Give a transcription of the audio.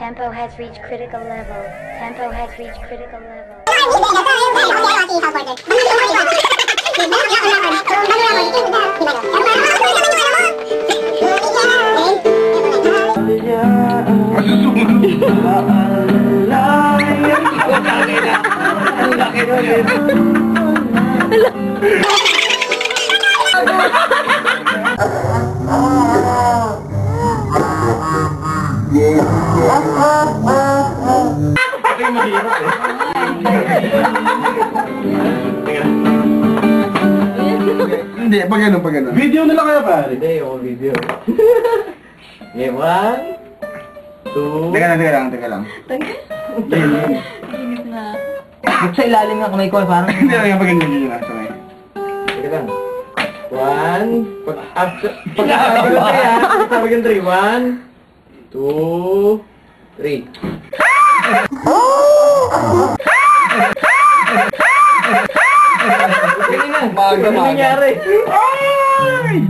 Tempo has reached critical level. Tempo has reached critical level. Hindi, pag ganun. Video na lang kayo, pare. Hindi, yung video. Okay, 1, 2... Teka lang. Inip na. Ba't sa ilalim ng kamay ko, parang... Hindi lang yung pag ganun yun lang. Teka lang. 1... Pag-sabi ko 3, 1, 2, 3. Ano nangyari? Ay!